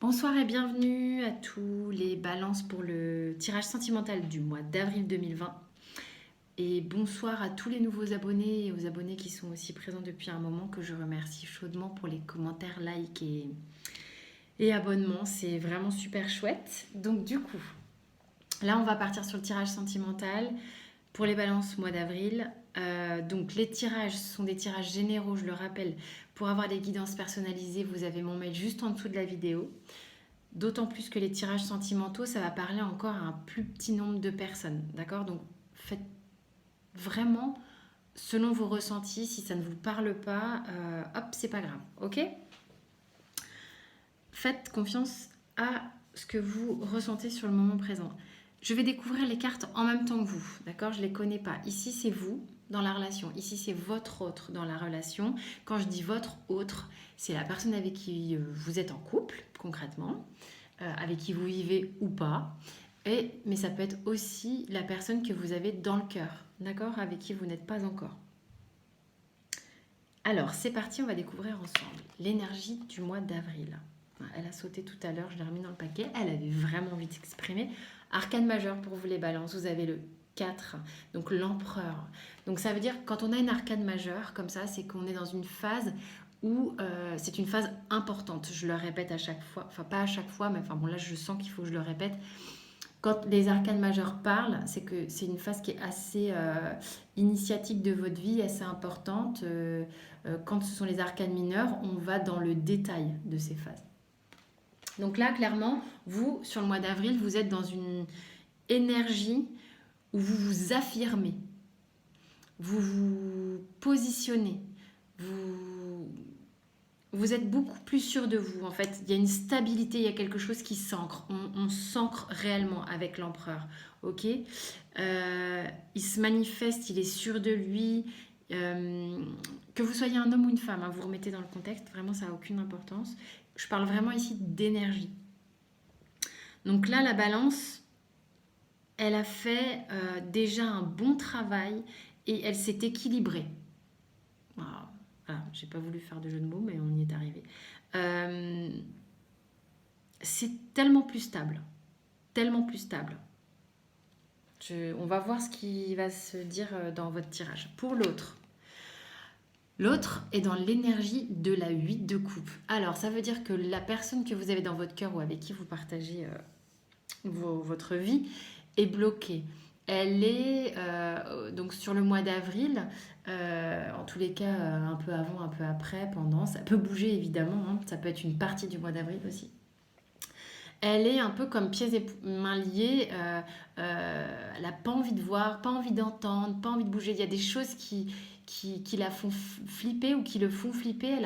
Bonsoir et bienvenue à tous les balances pour le tirage sentimental du mois d'avril 2020. Et bonsoir à tous les nouveaux abonnés et aux abonnés qui sont aussi présents depuis un moment, que je remercie chaudement pour les commentaires, likes et abonnements. C'est vraiment super chouette. Donc du coup, là on va partir sur le tirage sentimental pour les balances mois d'avril. Donc les tirages sont des tirages généraux, je le rappelle. Pour avoir des guidances personnalisées, vous avez mon mail juste en dessous de la vidéo. D'autant plus que les tirages sentimentaux, ça va parler encore à un plus petit nombre de personnes. D'accord? Donc faites vraiment selon vos ressentis. Si ça ne vous parle pas, hop, c'est pas grave. Ok? Faites confiance à ce que vous ressentez sur le moment présent. Je vais découvrir les cartes en même temps que vous. D'accord? Je ne les connais pas. Ici, c'est vous dans la relation. Ici, c'est votre autre dans la relation. Quand je dis votre autre, c'est la personne avec qui vous êtes en couple, concrètement, avec qui vous vivez ou pas. Mais ça peut être aussi la personne que vous avez dans le cœur, d'accord? Avec qui vous n'êtes pas encore. Alors, c'est parti, on va découvrir ensemble l'énergie du mois d'avril. Elle a sauté tout à l'heure, je l'ai remis dans le paquet. Elle avait vraiment envie de s'exprimer. Arcane majeur pour vous les balances, vous avez le 4, donc l'empereur. Donc ça veut dire que quand on a une arcane majeure comme ça, c'est qu'on est dans une phase où c'est une phase importante. Je le répète à chaque fois, enfin pas à chaque fois, mais enfin bon là je sens qu'il faut que je le répète. Quand les arcanes majeures parlent, c'est que c'est une phase qui est assez initiatique de votre vie, assez importante. Quand ce sont les arcanes mineures, on va dans le détail de ces phases. Donc là, clairement, vous, sur le mois d'avril, vous êtes dans une énergie où vous vous affirmez, vous vous positionnez, vous êtes beaucoup plus sûr de vous. En fait, il y a une stabilité, il y a quelque chose qui s'ancre. On s'ancre réellement avec l'empereur. Ok. Il se manifeste, il est sûr de lui. Que vous soyez un homme ou une femme, hein, vous remettez dans le contexte, vraiment ça n'a aucune importance. Je parle vraiment ici d'énergie. Donc là, la balance, elle a fait déjà un bon travail et elle s'est équilibrée. Voilà, j'ai pas voulu faire de jeu de mots, mais on y est arrivé. Euh, c'est tellement plus stable, tellement plus stable. On va voir ce qui va se dire dans votre tirage. Pour l'autre, l'autre est dans l'énergie de la 8 de coupe. Alors, ça veut dire que la personne que vous avez dans votre cœur ou avec qui vous partagez votre vie est bloquée. Elle est donc sur le mois d'avril, en tous les cas un peu avant, un peu après, pendant. Ça peut bouger évidemment, hein, ça peut être une partie du mois d'avril aussi. Elle est un peu comme pieds et mains liés. Elle n'a pas envie de voir, pas envie d'entendre, pas envie de bouger. Il y a des choses qui la font flipper ou qui le font flipper.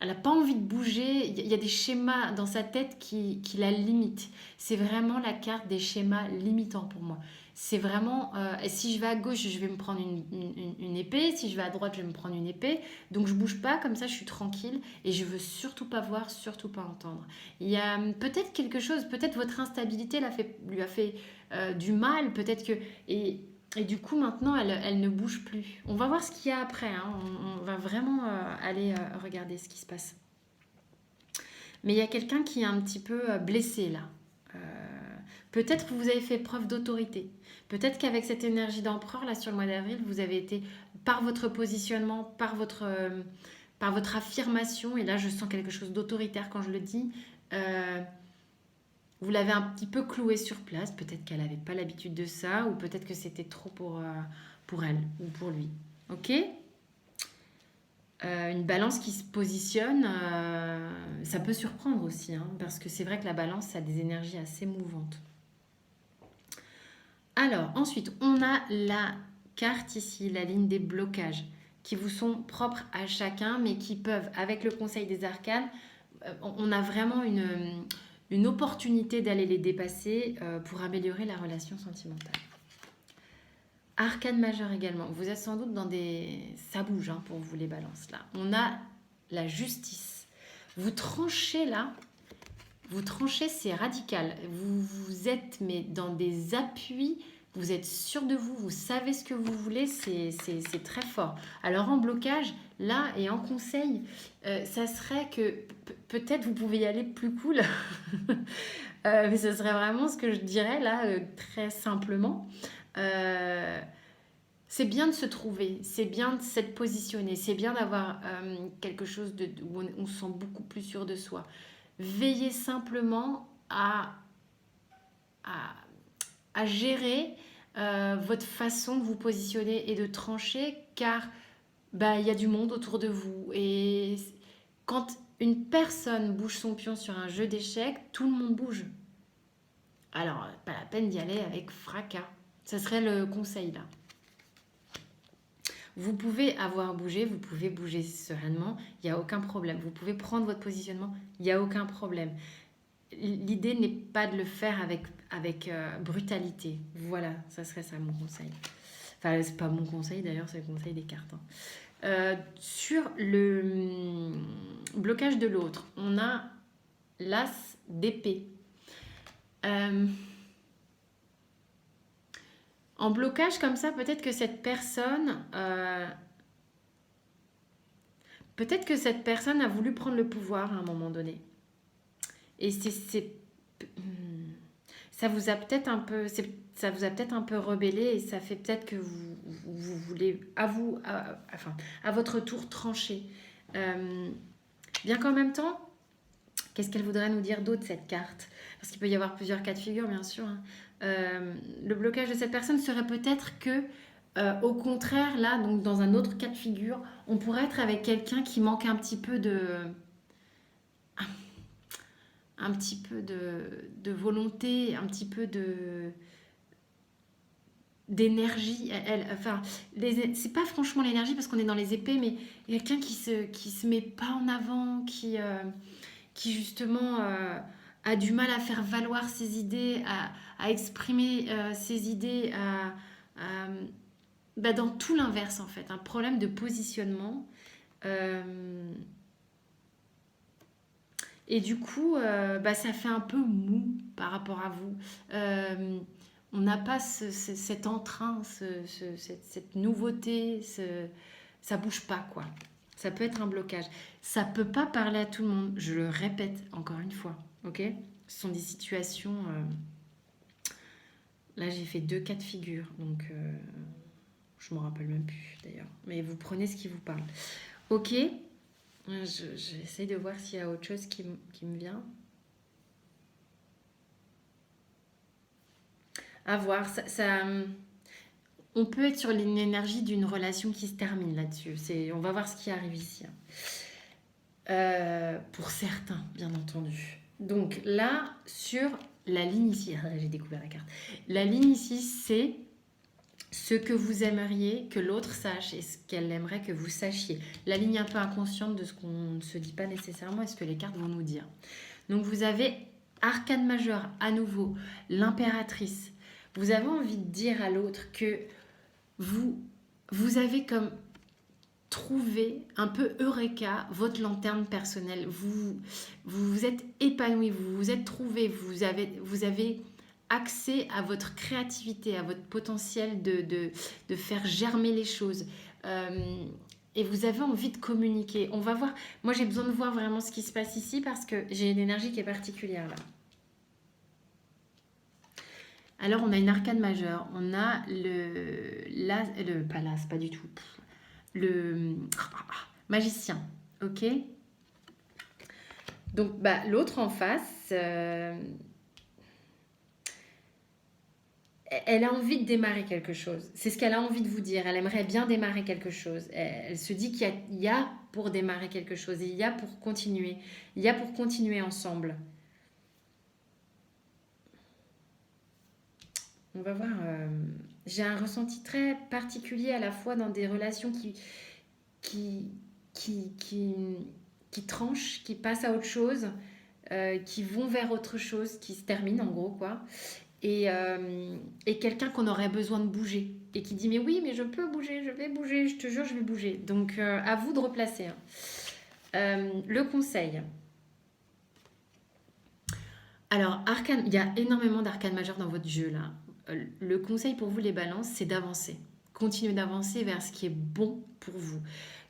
Elle n'a pas envie de bouger. Il y a des schémas dans sa tête qui la limitent. C'est vraiment la carte des schémas limitants pour moi. C'est vraiment, si je vais à gauche, je vais me prendre une épée. Si je vais à droite, je vais me prendre une épée. Donc je bouge pas, comme ça je suis tranquille. Et je veux surtout pas voir, surtout pas entendre. Il y a peut-être quelque chose, peut-être votre instabilité lui a fait du mal. Peut-être que... Et du coup, maintenant, elle ne bouge plus. On va voir ce qu'il y a après, hein. On va vraiment aller regarder ce qui se passe. Mais il y a quelqu'un qui est un petit peu blessé là. Euh, Peut-être que vous avez fait preuve d'autorité. Peut-être qu'avec cette énergie d'empereur là sur le mois d'avril, vous avez été par votre positionnement, par votre affirmation, et là je sens quelque chose d'autoritaire quand je le dis. euh, Vous l'avez un petit peu cloué sur place. Peut-être qu'elle n'avait pas l'habitude de ça, ou peut-être que c'était trop pour elle ou pour lui. Ok. Une balance qui se positionne, ça peut surprendre aussi, hein, parce que c'est vrai que la balance a des énergies assez mouvantes. Alors, ensuite, on a la carte ici, la ligne des blocages, qui vous sont propres à chacun, mais qui peuvent, avec le conseil des arcanes, on a vraiment une opportunité d'aller les dépasser pour améliorer la relation sentimentale. Arcane majeur également. Vous êtes sans doute dans des... Ça bouge hein, pour vous les balances là. On a la justice. Vous tranchez là. Vous tranchez, c'est radical. Vous êtes mais dans des appuis Vous êtes sûr de vous, vous savez ce que vous voulez, c'est très fort. Alors en blocage, là et en conseil, ça serait que peut-être vous pouvez y aller plus cool. Mais ce serait vraiment ce que je dirais là, très simplement. Euh, c'est bien de se trouver, c'est bien de s'être positionné, c'est bien d'avoir quelque chose où on se sent beaucoup plus sûr de soi. Veillez simplement à, à gérer votre façon de vous positionner et de trancher, car bah, il y a du monde autour de vous. Et quand une personne bouge son pion sur un jeu d'échecs, tout le monde bouge. Alors, pas la peine d'y aller avec fracas. Ça serait le conseil là. Vous pouvez avoir bougé, vous pouvez bouger sereinement, il n'y a aucun problème. Vous pouvez prendre votre positionnement, il n'y a aucun problème. L'idée n'est pas de le faire avec brutalité. Voilà, ça serait ça mon conseil. Enfin, c'est pas mon conseil d'ailleurs, c'est le conseil des cartes. Hein. Sur le blocage de l'autre, on a l'as d'épée. En blocage comme ça, peut-être que cette personne a voulu prendre le pouvoir à un moment donné. Et ça vous a peut-être un peu, rebellé et ça fait peut-être que vous voulez à votre tour trancher. Bien qu'en même temps, qu'est-ce qu'elle voudrait nous dire d'autre cette carte? Parce qu'il peut y avoir plusieurs cas de figure, bien sûr. Hein. Le blocage de cette personne serait peut-être que, au contraire, là, donc dans un autre cas de figure, on pourrait être avec quelqu'un qui manque un petit peu de volonté, un petit peu d'énergie. C'est pas franchement l'énergie parce qu'on est dans les épées, mais quelqu'un qui se met pas en avant, qui justement a du mal à faire valoir ses idées, à exprimer ses idées, dans tout l'inverse en fait, un problème de positionnement. Et du coup, ça fait un peu mou par rapport à vous. On n'a pas cet entrain, cette nouveauté, ça bouge pas quoi. Ça peut être un blocage. Ça peut pas parler à tout le monde. Je le répète encore une fois, ok? Ce sont des situations. Là, j'ai fait 2 cas de figure, donc je me rappelle même plus d'ailleurs. Mais vous prenez ce qui vous parle, ok? J'essaie de voir s'il y a autre chose qui me vient. À voir. On peut être sur l'énergie d'une relation qui se termine là-dessus. On va voir ce qui arrive ici. Pour certains, bien entendu. Donc là, sur la ligne ici, j'ai découvert la carte. La ligne ici, c'est ce que vous aimeriez que l'autre sache et ce qu'elle aimerait que vous sachiez. La ligne un peu inconsciente de ce qu'on ne se dit pas nécessairement et ce que les cartes vont nous dire. Donc vous avez arcane majeur à nouveau, l'impératrice. Vous avez envie de dire à l'autre que vous avez comme trouvé un peu eureka votre lanterne personnelle. Vous êtes épanoui, vous vous êtes trouvé, vous avez accès à votre créativité, à votre potentiel de faire germer les choses. Et vous avez envie de communiquer. On va voir. Moi, j'ai besoin de voir vraiment ce qui se passe ici parce que j'ai une énergie qui est particulière là. Alors, on a une arcane majeure. On a pas l'as, pas du tout. Le magicien. Ok. Donc, l'autre en face, elle a envie de démarrer quelque chose. C'est ce qu'elle a envie de vous dire. Elle aimerait bien démarrer quelque chose. Elle se dit qu'il y a pour démarrer quelque chose. Il y a pour continuer. Il y a pour continuer ensemble. On va voir. J'ai un ressenti très particulier à la fois dans des relations qui tranchent, qui passent à autre chose, qui vont vers autre chose, qui se terminent en gros quoi. Et quelqu'un qu'on aurait besoin de bouger et qui dit mais oui mais je peux bouger, je vais bouger, je te jure je vais bouger. Donc à vous de replacer. Hein. Le conseil. Alors, il y a énormément d'arcanes majeures dans votre jeu là. le conseil pour vous les balances, c'est d'avancer. Continuez d'avancer vers ce qui est bon pour vous.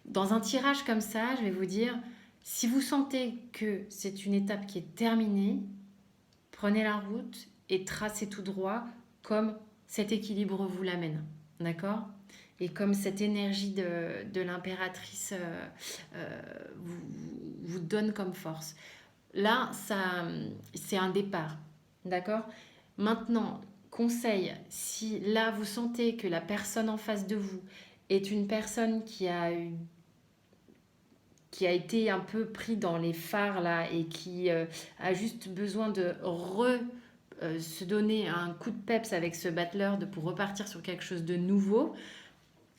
Dans un tirage comme ça, je vais vous dire, si vous sentez que c'est une étape qui est terminée, prenez la route et tracez tout droit comme cet équilibre vous l'amène. D'accord? Et comme cette énergie de l'impératrice vous donne comme force. Là, c'est un départ. D'accord? Maintenant, conseil, si là vous sentez que la personne en face de vous est une personne qui a été un peu pris dans les phares là et qui a juste besoin de se donner un coup de peps avec ce battleur pour repartir sur quelque chose de nouveau,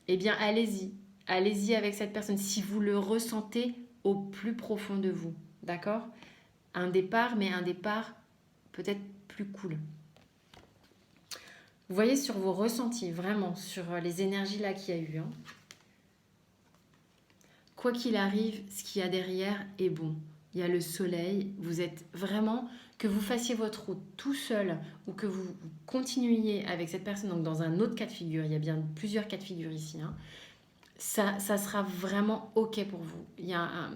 eh bien allez-y. Allez-y avec cette personne si vous le ressentez au plus profond de vous. D'accord? Un départ, mais un départ peut-être plus cool. Vous voyez sur vos ressentis, vraiment, sur les énergies là qu'il y a eu. Hein. Quoi qu'il arrive, ce qu'il y a derrière est bon. Il y a le soleil, vous êtes vraiment, que vous fassiez votre route tout seul ou que vous continuiez avec cette personne, donc dans un autre cas de figure, il y a bien plusieurs cas de figure ici, hein, ça sera vraiment OK pour vous. Il y a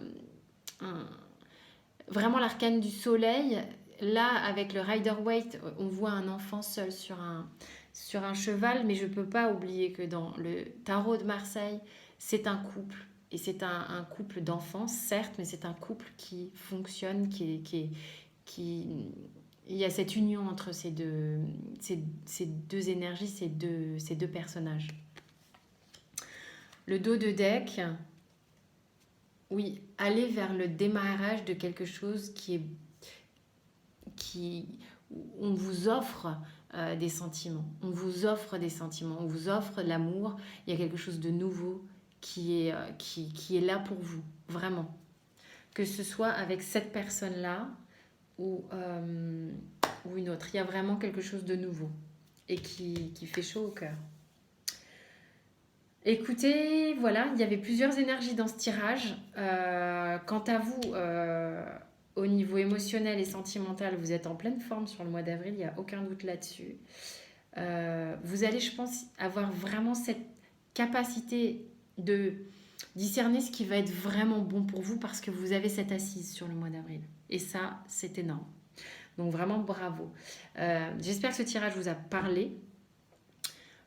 vraiment l'arcane du soleil, là avec le Rider-Waite, on voit un enfant seul sur un cheval, mais je ne peux pas oublier que dans le tarot de Marseille, c'est un couple. Et c'est un couple d'enfants, certes, mais c'est un couple qui fonctionne, il y a cette union entre ces deux énergies, ces deux personnages. Le dos de deck, oui, aller vers le démarrage de quelque chose on vous offre des sentiments, on vous offre de l'amour, il y a quelque chose de nouveau qui est là pour vous, vraiment. Que ce soit avec cette personne-là ou une autre, il y a vraiment quelque chose de nouveau et qui fait chaud au cœur. Écoutez, voilà, il y avait plusieurs énergies dans ce tirage. Quant à vous, au niveau émotionnel et sentimental, vous êtes en pleine forme sur le mois d'avril, il n'y a aucun doute là-dessus. Vous allez, je pense, avoir vraiment cette capacité de discerner ce qui va être vraiment bon pour vous parce que vous avez cette assise sur le mois d'avril. Et ça, c'est énorme. Donc vraiment, bravo. J'espère que ce tirage vous a parlé.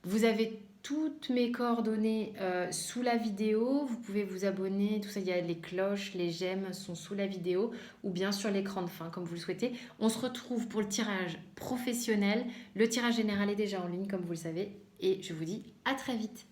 Vous avez toutes mes coordonnées sous la vidéo. Vous pouvez vous abonner, tout ça, il y a les cloches, les j'aime sont sous la vidéo ou bien sur l'écran de fin, comme vous le souhaitez. On se retrouve pour le tirage professionnel. Le tirage général est déjà en ligne, comme vous le savez. Et je vous dis à très vite.